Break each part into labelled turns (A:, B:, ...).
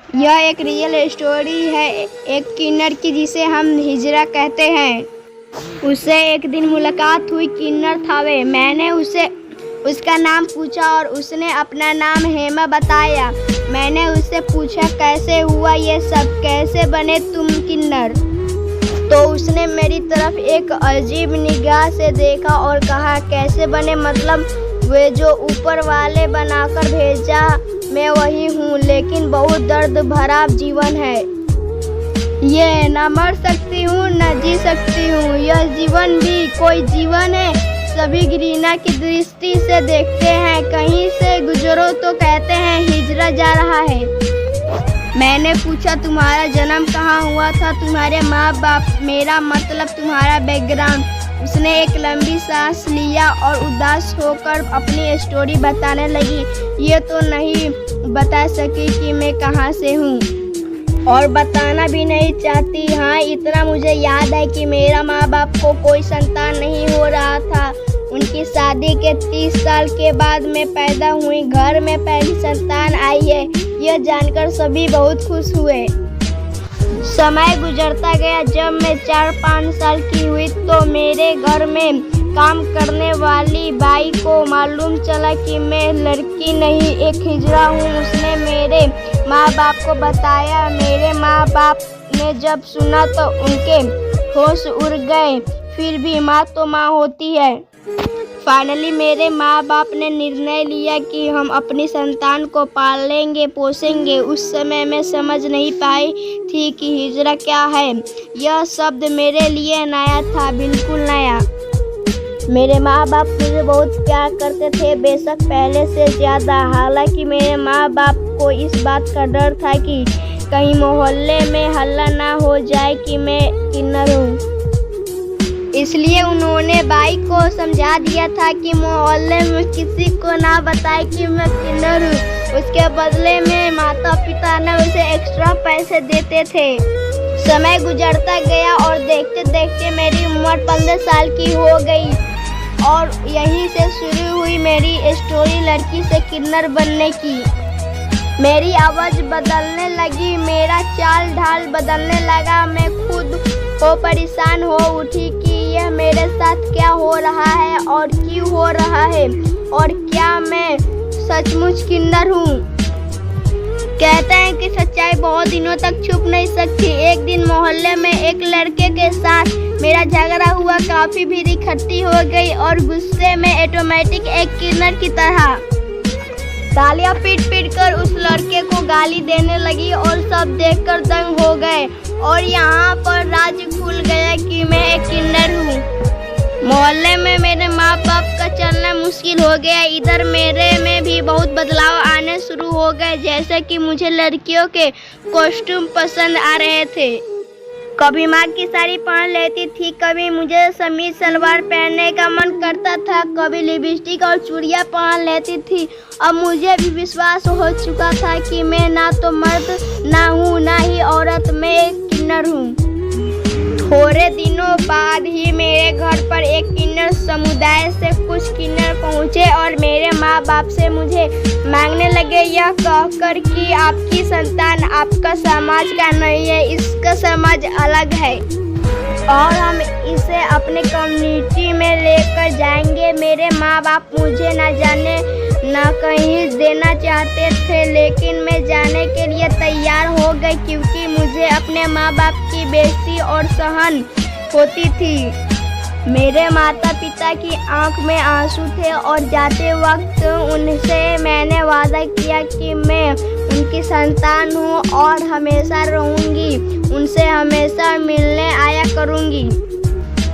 A: यह एक real story है एक किन्नर की जिसे हम हिजरा कहते हैं। उससे एक दिन मुलाकात हुई किन्नर थावे। मैंने उसका नाम पूछा और उसने अपना नाम हेमा बताया। मैंने उससे पूछा कैसे हुआ ये सब, कैसे बने तुम किन्नर? तो उसने मेरी तरफ एक अजीब निगाह से देखा और कहा कैसे बने मतलब वे जो ऊपर वाले बनाकर भेजा मैं वही हूँ, लेकिन बहुत दर्द भरा जीवन है। ये न मर सकती हूँ न जी सकती हूँ, यह जीवन भी कोई जीवन है। सभी घृणा की दृष्टि से देखते हैं, कहीं से गुजरो तो कहते हैं हिजरा जा रहा है। मैंने पूछा तुम्हारा जन्म कहाँ हुआ था, तुम्हारे माँ बाप, मेरा मतलब तुम्हारा बैकग्राउंड। उसने एक लंबी सांस लिया और उदास होकर अपनी स्टोरी बताने लगी। ये तो नहीं बता सकी कि मैं कहाँ से हूँ और बताना भी नहीं चाहती। हाँ, इतना मुझे याद है कि मेरा माँ बाप को कोई संतान नहीं हो रहा था। उनकी शादी के 30 साल के बाद मैं पैदा हुई। घर में पहली संतान आई है, यह जानकर सभी बहुत खुश हुए। समय गुजरता गया। जब मैं 4-5 साल की हुई तो मेरे घर में काम करने वाली बाई को मालूम चला कि मैं लड़की नहीं एक हिजड़ा हूँ। उसने मेरे माँ बाप को बताया। मेरे माँ बाप ने जब सुना तो उनके होश उड़ गए। फिर भी माँ तो माँ होती है। फाइनली मेरे माँ बाप ने निर्णय लिया कि हम अपनी संतान को पालेंगे पोसेंगे। उस समय मैं समझ नहीं पाई थी कि हिजरा क्या है। यह शब्द मेरे लिए नया था, बिल्कुल नया। मेरे माँ बाप मुझे बहुत प्यार करते थे, बेशक पहले से ज़्यादा। हालांकि मेरे माँ बाप को इस बात का डर था कि कहीं मोहल्ले में हल्ला ना हो जाए कि मैं किन्नर हूँ। इसलिए उन्होंने बाई को समझा दिया था कि मोहल्ले में किसी को ना बताए कि मैं किन्नर हूँ। उसके बदले में माता पिता ने उसे एक्स्ट्रा पैसे देते थे। समय गुजरता गया और देखते देखते मेरी उम्र 15 साल की हो गई और यहीं से शुरू हुई मेरी स्टोरी लड़की से किन्नर बनने की। मेरी आवाज़ बदलने लगी, मेरा चाल ढाल बदलने लगा। मैं खुद को परेशान हो उठी कि यह मेरे साथ क्या हो रहा है और क्यों हो रहा है और क्या मैं सचमुच किन्नर हूँ। कहते हैं कि सच्चाई बहुत दिनों तक छुप नहीं सकती। एक दिन मोहल्ले में एक लड़के के साथ मेरा झगड़ा हुआ। काफ़ी भीड़ इकट्ठी हो गई और गुस्से में ऑटोमेटिक एक किन्नर की तरह तालियां पीट पीट कर उस लड़के को गाली देने लगी और सब देखकर दंग हो गए। और यहाँ पर राज खुल गया कि मैं एक किन्नर हूँ। मोहल्ले में मेरे माँ बाप का चलना मुश्किल हो गया। इधर मेरे में भी बहुत बदलाव आने शुरू हो गए, जैसे कि मुझे लड़कियों के कॉस्ट्यूम पसंद आ रहे थे। कभी माँ की साड़ी पहन लेती थी, कभी मुझे समीज सलवार पहनने का मन करता था, कभी लिपस्टिक और चूड़ियाँ पहन लेती थी। अब मुझे भी विश्वास हो चुका था कि मैं ना तो मर्द ना हूँ ना ही औरत, मैं एक किन्नर हूँ। थोड़े दिनों बाद ही मेरे घर पर एक किन्नर समुदाय से कुछ किन्नर पहुँचे और मेरे माँ बाप से मुझे मांगने लगे, यह कहकर कि आपकी संतान आपका समाज का नहीं है, इसका समाज अलग है और हम इसे अपने कम्युनिटी में लेकर जाएंगे। मेरे माँ बाप मुझे न जाने न कहीं देना चाहते थे, लेकिन मैं जाने के लिए तैयार हो गई क्योंकि मुझे अपने माँ बाप की बेइज्जती और सहन होती थी। मेरे माता पिता की आंख में आंसू थे और जाते वक्त उनसे मैंने वादा किया कि मैं उनकी संतान हूँ और हमेशा रहूँगी, उनसे हमेशा मिलने आया करूँगी।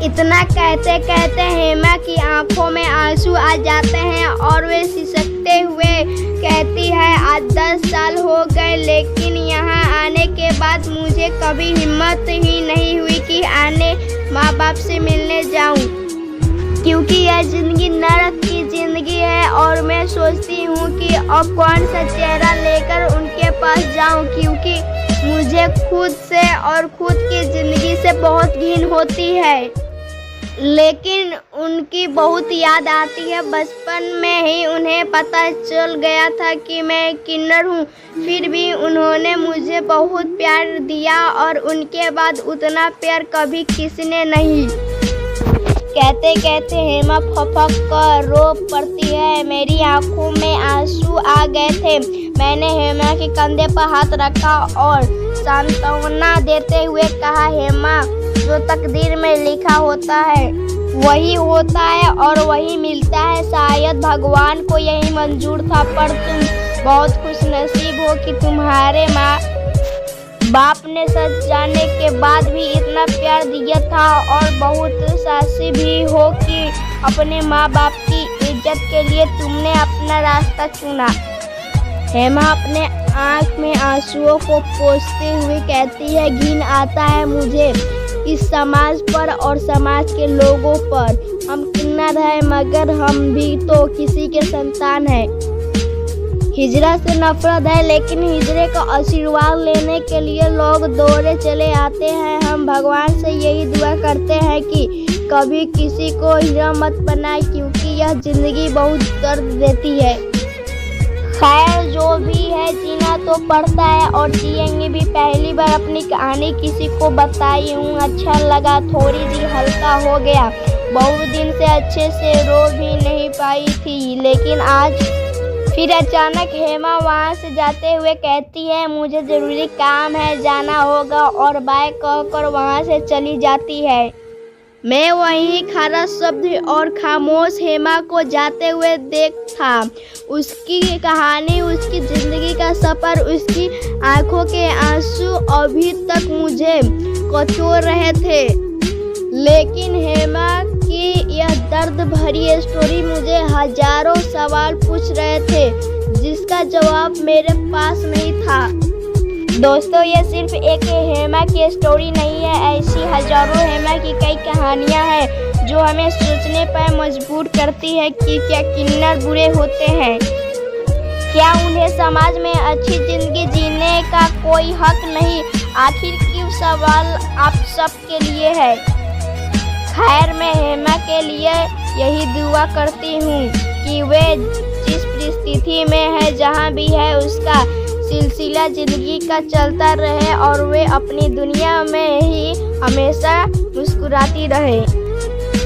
A: इतना कहते कहते हेमा की आंखों में आंसू आ जाते हैं और वे सिसकते हुए कहती है, आज 10 साल हो गए, लेकिन यहाँ आने के बाद मुझे कभी हिम्मत ही नहीं हुई कि आने माँ बाप से मिलने जाऊँ, क्योंकि यह ज़िंदगी नरक की ज़िंदगी है और मैं सोचती हूँ कि अब कौन सा चेहरा लेकर उनके पास जाऊँ, क्योंकि मुझे खुद से और खुद की ज़िंदगी से बहुत घिन होती है। लेकिन उनकी बहुत याद आती है। बचपन में ही उन्हें पता चल गया था कि मैं किन्नर हूँ, फिर भी उन्होंने मुझे बहुत प्यार दिया और उनके बाद उतना प्यार कभी किसी ने नहीं। कहते कहते हेमा फपक कर रो पड़ती है। मेरी आंखों में आंसू आ गए थे। मैंने हेमा के कंधे पर हाथ रखा और सांत्वना देते हुए कहा, हेमा, जो तकदीर में लिखा होता है वही होता है और वही मिलता है। शायद भगवान को यही मंजूर था, पर तुम बहुत खुशनसीब हो कि तुम्हारे माँ बाप ने सच जाने के बाद भी इतना प्यार दिया था, और बहुत साहसी भी हो कि अपने माँ बाप की इज्जत के लिए तुमने अपना रास्ता चुना। हेमा अपने आँख में आंसुओं को पोंछते हुए कहती है, घिन आता है मुझे इस समाज पर और समाज के लोगों पर। हम किन्नर हैं, मगर हम भी तो किसी के संतान हैं। हिजरा से नफरत है, लेकिन हिजरे का आशीर्वाद लेने के लिए लोग दौड़े चले आते हैं। हम भगवान से यही दुआ करते हैं कि कभी किसी को हिजरा मत बनाए, क्योंकि यह जिंदगी बहुत दर्द देती है। खैर, जो भी है, जीना तो पड़ता है और जिएंगे भी। पहली बार अपनी कहानी किसी को बताई हूँ, अच्छा लगा, थोड़ी दिल हल्का हो गया। बहुत दिन से अच्छे से रो भी नहीं पाई थी, लेकिन आज फिर अचानक हेमा वहाँ से जाते हुए कहती है, मुझे ज़रूरी काम है, जाना होगा, और बाय कहकर वहाँ से चली जाती है। मैं वहीं खड़ा शब्द और खामोश हेमा को जाते हुए देखा। उसकी कहानी, उसकी ज़िंदगी का सफ़र, उसकी आंखों के आंसू अभी तक मुझे कचोर रहे थे, लेकिन हेमा की यह दर्द भरी स्टोरी मुझे हजारों सवाल पूछ रहे थे, जिसका जवाब मेरे पास नहीं था। दोस्तों, ये सिर्फ एक हेमा की स्टोरी नहीं है, ऐसी हजारों हेमा की कई कहानियां हैं जो हमें सोचने पर मजबूर करती है कि क्या किन्नर बुरे होते हैं? क्या उन्हें समाज में अच्छी जिंदगी जीने का कोई हक नहीं? आखिर क्यों सवाल आप सबके लिए है। खैर, मैं हेमा के लिए यही दुआ करती हूँ कि वे जिस परिस्थिति में है, जहाँ भी है, उसका सिलसिला जिंदगी का चलता रहे और वे अपनी दुनिया में ही हमेशा मुस्कुराती रहे।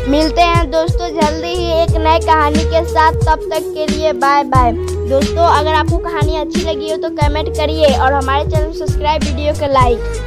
A: मिलते हैं दोस्तों जल्दी ही एक नई कहानी के साथ, तब तक के लिए बाय बाय। दोस्तों, अगर आपको कहानी अच्छी लगी हो तो कमेंट करिए और हमारे चैनल सब्सक्राइब, वीडियो को लाइक।